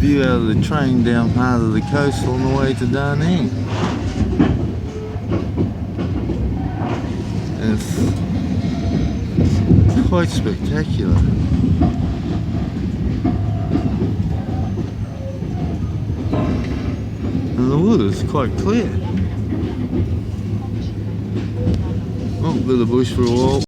view out of the train down part of the coast on the way to Da Nang. And it's quite spectacular. And the water's quite clear. Oh, bit of bush for a while.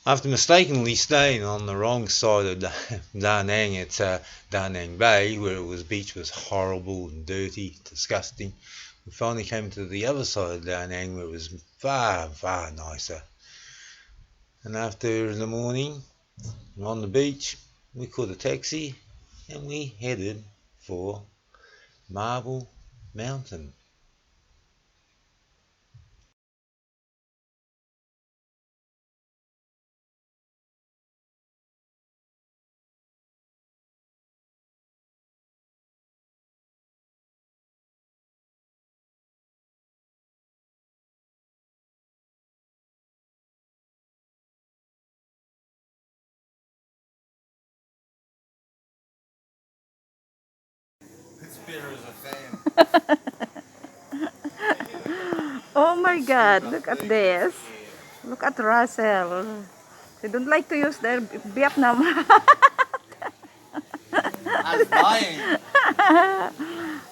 After mistakenly staying on the wrong side of Da Nang at Da Nang Bay, where the beach was horrible and dirty, disgusting, we finally came to the other side of Da Nang where it was far, far nicer. And after the morning, on the beach, we caught a taxi and we headed for Marble Mountain. It's bitter as a fan. Oh my God, look at this. Look at Russell. They don't like to use their Vietnam. As dying.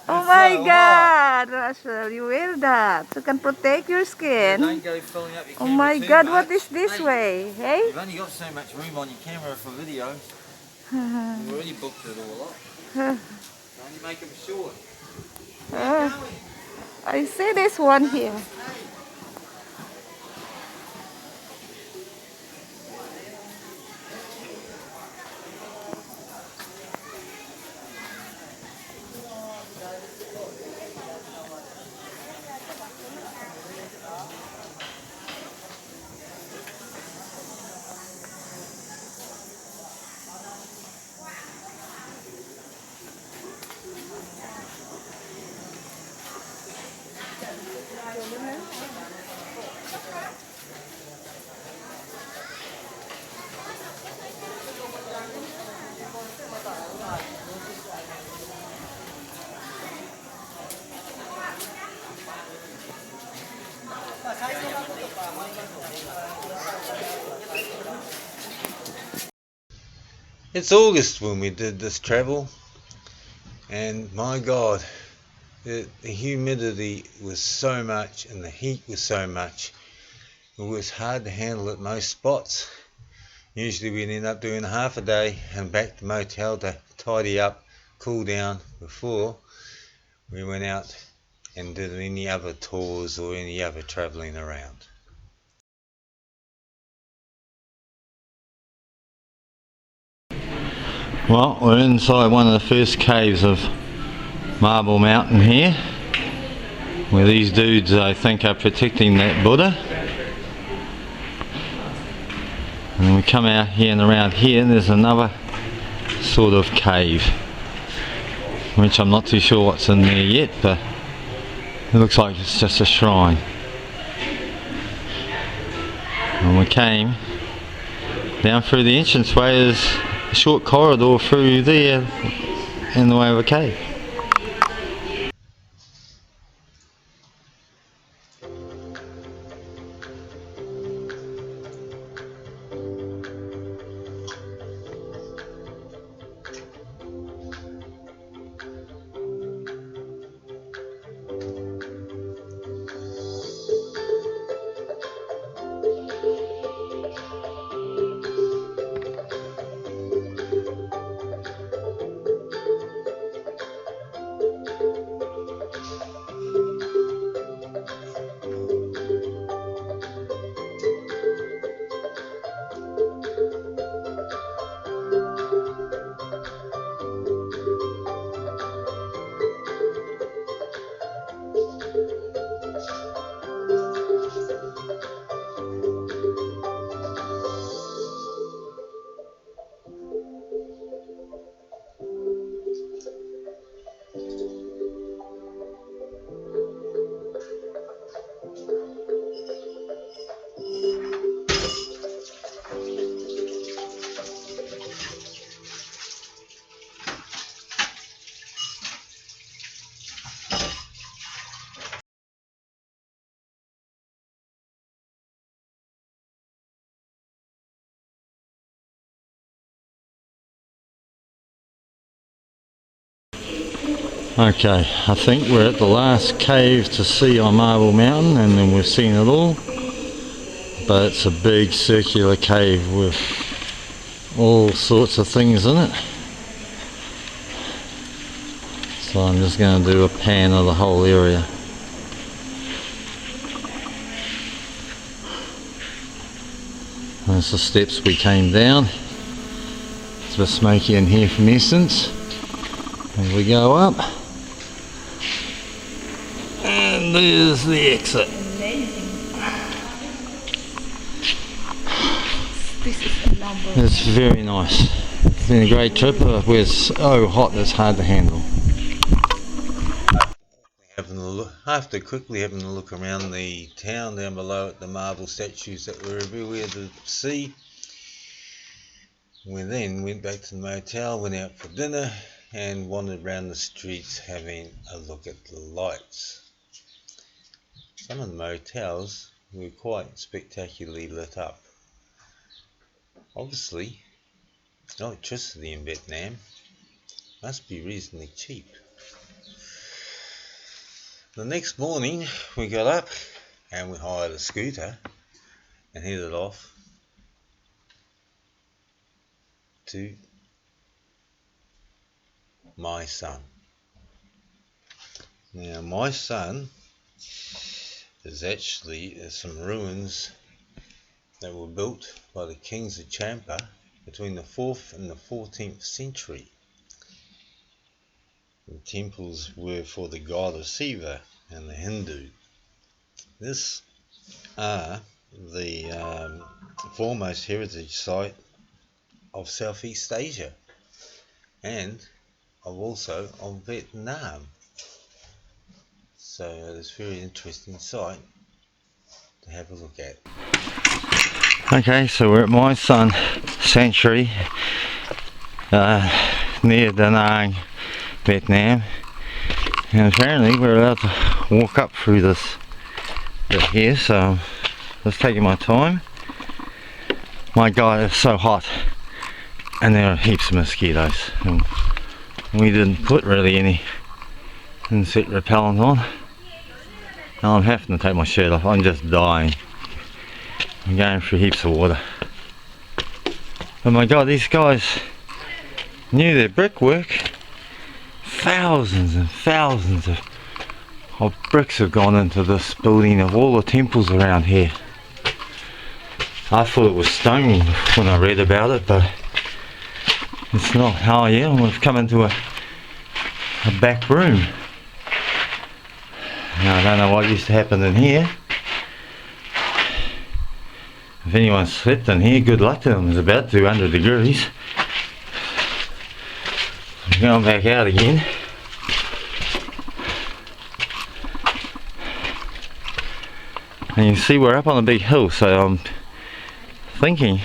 Oh my God, Russell, you wear that. You can protect your skin. Don't go filling up your Oh camera my too God, much. what is this Hey, way? Hey? you've only got so much room on your camera for video. You've already booked it all up. Only make them short. Where are you going? I see this one here. It's August when we did this travel, and my God, the humidity was so much and the heat was so much, it was hard to handle at most spots. Usually we'd end up doing half a day and back to the motel to tidy up, cool down before we went out and did any other tours or any other travelling around. Well, we're inside one of the first caves of Marble Mountain here, where these dudes I think are protecting that Buddha. And we come out here and around here and there's another sort of cave, which I'm not too sure what's in there yet, but it looks like it's just a shrine. And we came down through the entranceway. There's a short corridor through there in the way of a cave. Okay, I think we're at the last cave to see on Marble Mountain, and then we've seen it all. But it's a big circular cave with all sorts of things in it. So I'm just going to do a pan of the whole area. There's the steps we came down. It's a bit smoky in here from Essence. And we go up. And there's the exit. This is a number. It's very nice. It's been a great trip, but we're so hot it's hard to handle. After quickly having a look around the town down below at the marble statues that were everywhere to see, we then went back to the motel, went out for dinner and wandered around the streets having a look at the lights. Some of the motels were quite spectacularly lit up. Obviously, electricity in Vietnam must be reasonably cheap. The next morning we got up and we hired a scooter and headed off to My Son. Now My Son is actually some ruins that were built by the kings of Champa between the 4th and the 14th century. The temples were for the god of Siva and the Hindu. This are the foremost heritage site of Southeast Asia and also of Vietnam. So it's a very interesting site to have a look at. Okay, so we're at My Son Sanctuary near Da Nang, Vietnam, and apparently we're allowed to walk up through this bit here, so I'm just taking my time. My God, it's so hot. and there are heaps of mosquitoes. And we didn't put really any insect repellent on. Now I'm having to take my shirt off. I'm just dying. I'm going through heaps of water. Oh my god, these guys knew their brickwork. Thousands and thousands of bricks have gone into this building of all the temples around here. I thought it was stone when I read about it, but it's not. Oh yeah, we've come into a back room. Now I don't know what used to happen in here. If anyone slept in here, good luck to them. It's about 200 degrees. I'm going back out again. And you can see we're up on a big hill, so I'm thinking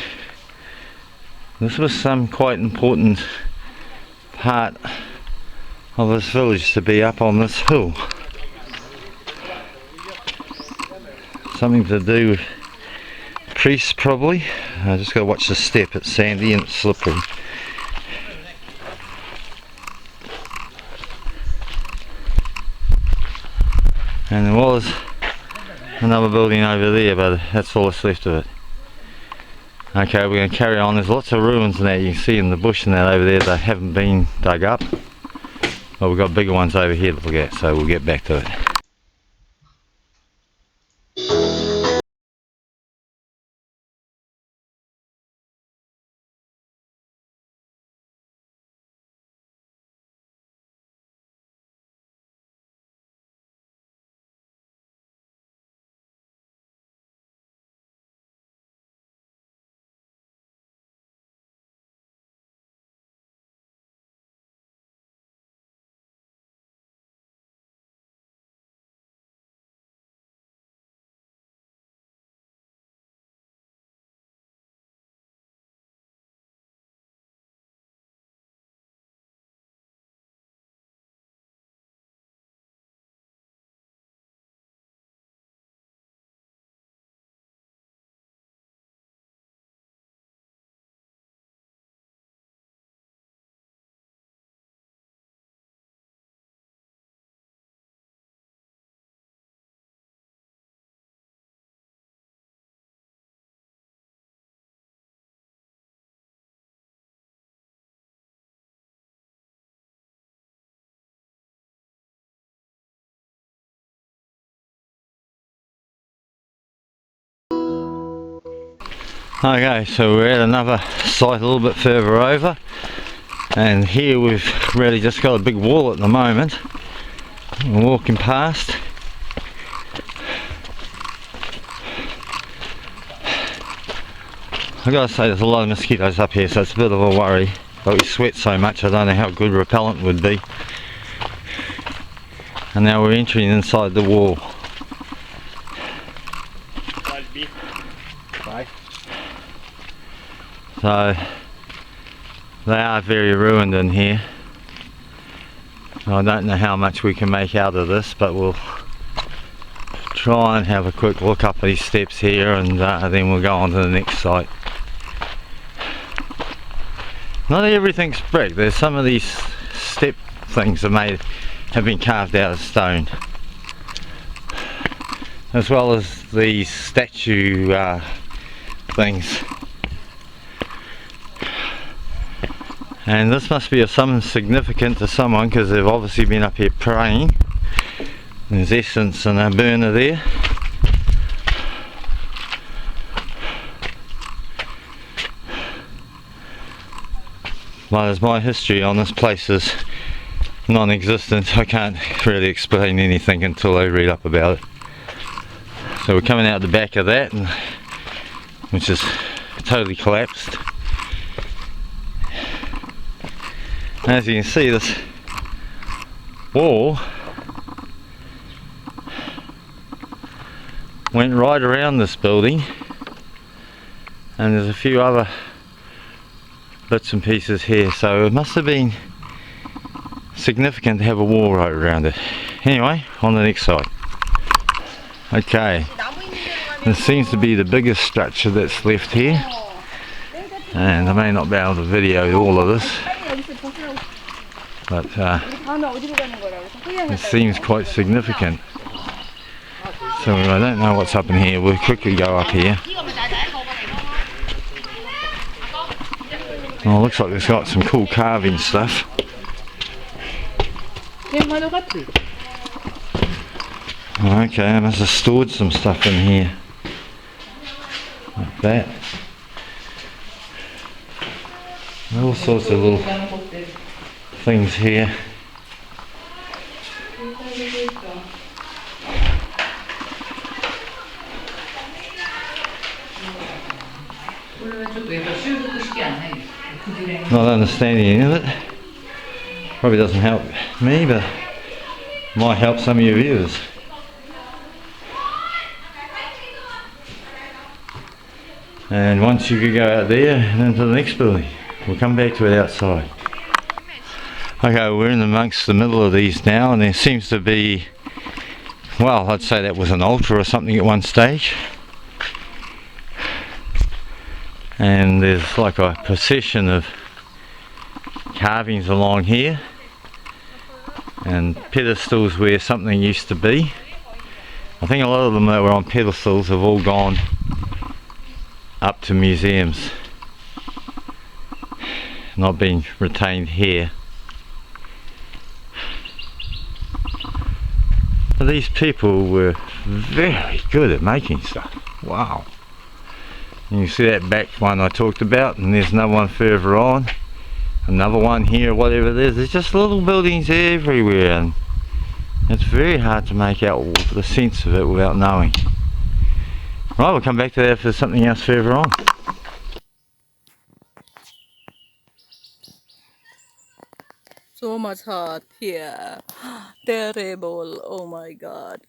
this was some quite important part of this village to be up on this hill. Something to do with priests probably. I just got to watch the step, it's sandy and it's slippery. And there was another building over there, but that's all that's left of it. Okay, we're going to carry on. There's lots of ruins in that you can see in the bush and that over there. They haven't been dug up, but we've got bigger ones over here to look at, so we'll get back to it. Okay, so we're at another site a little bit further over, and here we've really just got a big wall at the moment. We're walking past. I gotta say there's a lot of mosquitoes up here, so it's a bit of a worry, but we sweat so much I don't know how good repellent would be. And now we're entering inside the wall. So they are very ruined in here. I don't know how much we can make out of this, but we'll try and have a quick look up these steps here, and then we'll go on to the next site. Not everything's brick. There's some of these step things have been carved out of stone, as well as these statue things. And this must be of some significance to someone, because they've obviously been up here praying. There's essence and a burner there. Well, as my history on this place is non-existent, I can't really explain anything until I read up about it. So we're coming out the back of that, which is totally collapsed. As you can see, this wall went right around this building, and there's a few other bits and pieces here, so it must have been significant to have a wall right around it. Anyway, on the next side. Okay, this seems to be the biggest structure that's left here. and I may not be able to video all of this, but it seems quite significant. So I don't know what's up in here. We'll quickly go up here. Oh, looks like it's got some cool carving stuff. Okay, I must have stored some stuff in here. Like that. All sorts of little things here. Not understanding any of it. Probably doesn't help me, but might help some of your viewers. And once you could go out there and into the next building, we'll come back to it outside. Okay, we're in amongst the middle of these now, and there seems to be, well, I'd say that was an altar or something at one stage. And there's like a procession of carvings along here, and pedestals where something used to be. I think a lot of them that were on pedestals have all gone up to museums, not being retained here. But these people were very good at making stuff. Wow. And you see that back one I talked about, and there's another one further on, another one here, whatever it is. There's just little buildings everywhere, and it's very hard to make out the sense of it without knowing. Right, we'll come back to that if there's something else further on. So much hot here. Terrible. Oh my God.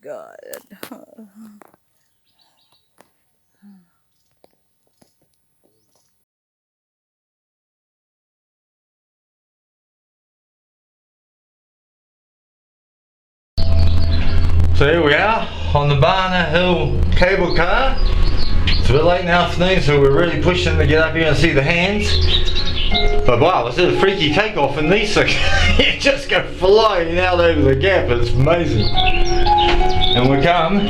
So here we are on the Barna Hill cable car. It's a bit late in the afternoon, so we're really pushing to get up here and see the hands. But wow, it's a freaky takeoff in these things. You just go flying out over the gap, it's amazing. And we come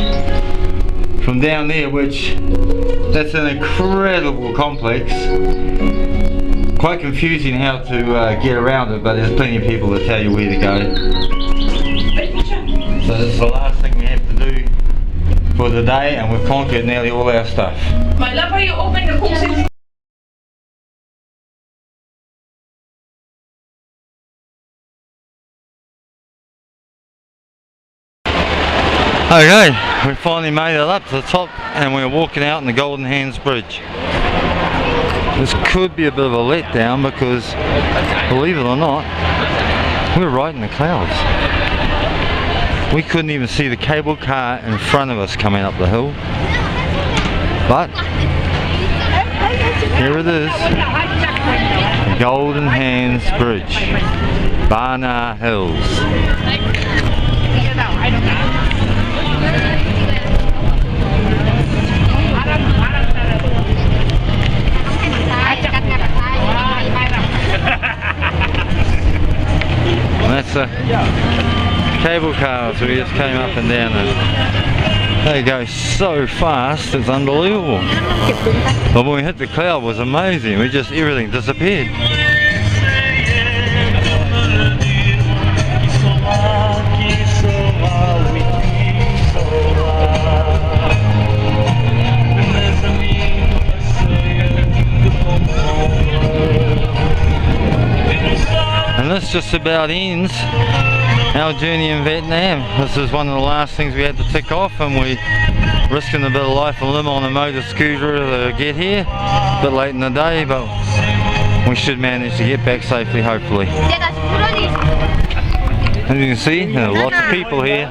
from down there, which that's an incredible complex. Quite confusing how to get around it, but there's plenty of people that tell you where to go. So this is the last thing we have to do for the day, and we've conquered nearly all our stuff. My love, are you open the cook? Okay, we finally made it up to the top, and we're walking out on the Golden Hands Bridge. This could be a bit of a letdown because, believe it or not, we're right in the clouds. We couldn't even see the cable car in front of us coming up the hill. But here it is, Golden Hands Bridge, Barna Hills. And that's a cable cars, we just came up and down and they go so fast, it's unbelievable. But when we hit the cloud, it was amazing. Everything disappeared. And this just about ends our journey in Vietnam. This is one of the last things we had to tick off, and we risking a bit of life and limb on a motor scooter to get here. A bit late in the day, but we should manage to get back safely, hopefully. As you can see, there are lots of people here.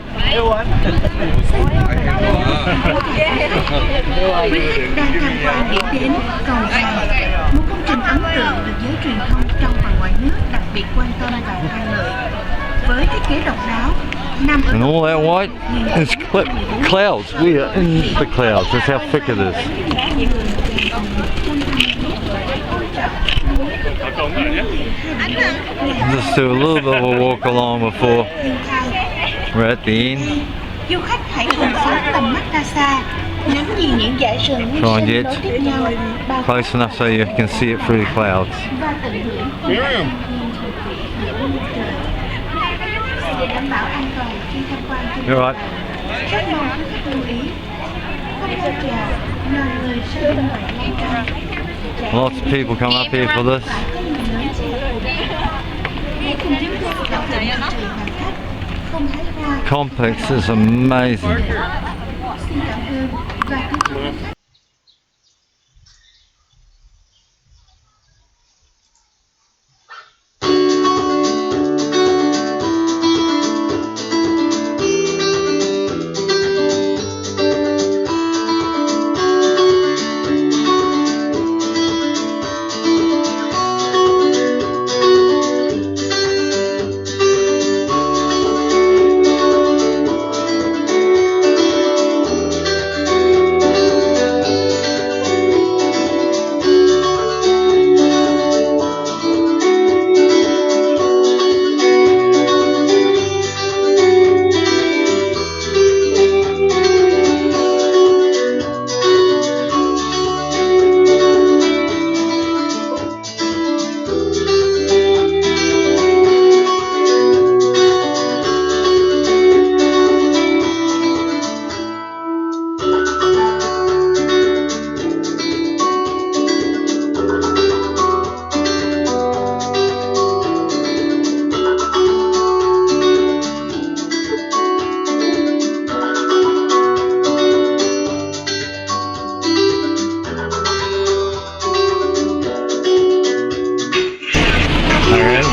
Quý khách đang tham quan điểm đến Cầu Vàng, một công trình ấn tượng được giới truyền thông trong và ngoài nước đặc biệt quan tâm và ca ngợi. Với thiết kế độc đáo, and all that white is clouds. We are in the clouds. That's how thick it is. Just do a little bit of a walk along before we're at the end. Du khách hãy cùng phóng tầm mắt ra xa, ngắm nhìn những dải rừng nguyên Try and sinh get nối tiếp nhau, bao close enough so you can see it through the clouds. và tận hưởng không khí thiên nhiên. Để đảm bảo an toàn khi tham quan trên You're đảo, right. rất mong quý khách lưu ý, không nên chào là người sẽ bên ngoài lan can. Lots of people come up here for this. Phải có người lớn xe cùng. Hãy cùng chúng tôi khảo nghiệm thị trường hành khách, không hái hoa. Complex is amazing. Xin cảm ơn và kính chúc quý khách.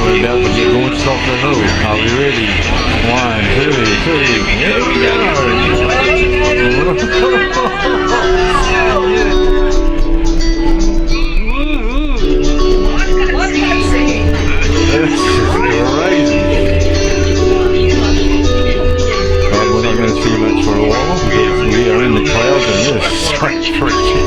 We're about to get launched off the hill. Are we ready? 1, 2, 3, here we go! This is crazy! We're not going to see much for a while because we are in the clouds and this is so freaky.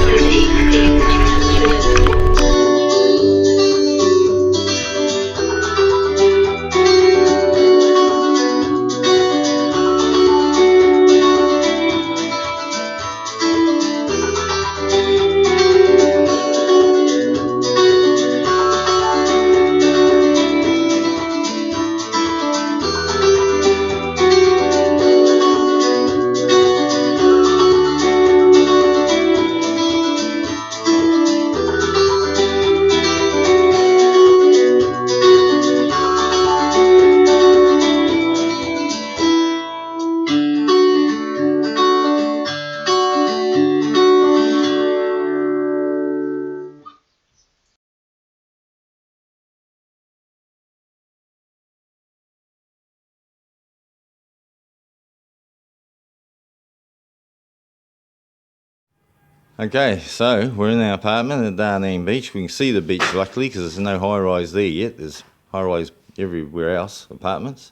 Okay, so we're in our apartment at Darneen Beach. We can see the beach luckily because there's no high-rise there yet. There's high-rise everywhere else, apartments.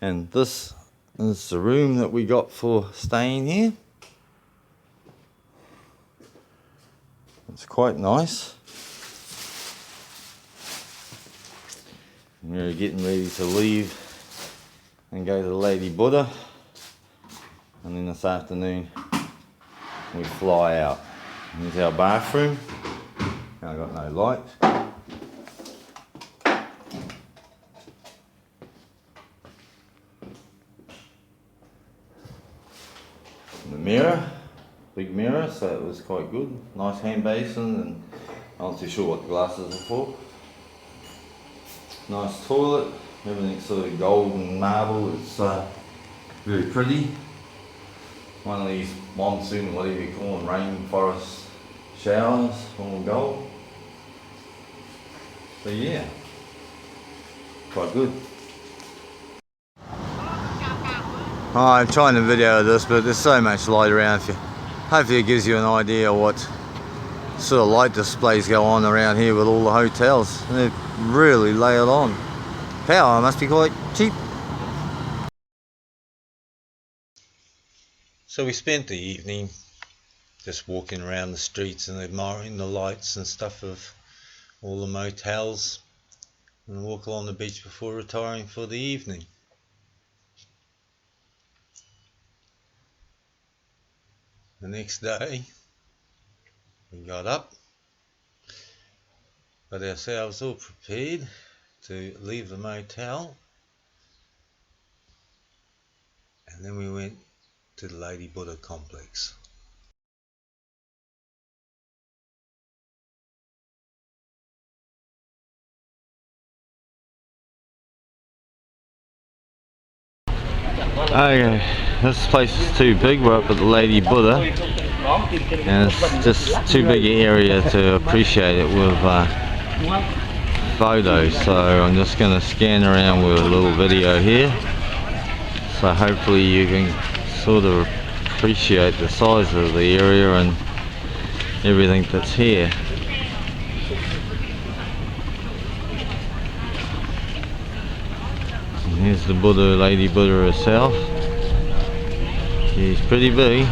And this is the room that we got for staying here. It's quite nice. We're getting ready to leave and go to the Lady Buddha. And then this afternoon we fly out. Here's our bathroom. I got no light. And the mirror, big mirror, so it was quite good. Nice hand basin, and I'm not too sure what the glasses are for. Nice toilet, everything's sort of gold and marble. It's very pretty. One of these monsoon, whatever you call them, rainforest showers, all gold. So yeah, quite good. I'm trying to video this, but there's so much light around you. Hopefully it gives you an idea what sort of light displays go on around here with all the hotels. They really lay it on. Power must be quite cheap. So we spent the evening just walking around the streets and admiring the lights and stuff of all the motels, and walk along the beach before retiring for the evening. The next day we got up, got ourselves all prepared to leave the motel, and then we went to the Lady Buddha complex. Okay, this place is too big. We're up at the Lady Buddha, and it's just too big an area to appreciate it with photos. So I'm just going to scan around with a little video here. So hopefully you can sort of appreciate the size of the area and everything that's here. And here's the Buddha, Lady Buddha herself. She's pretty big.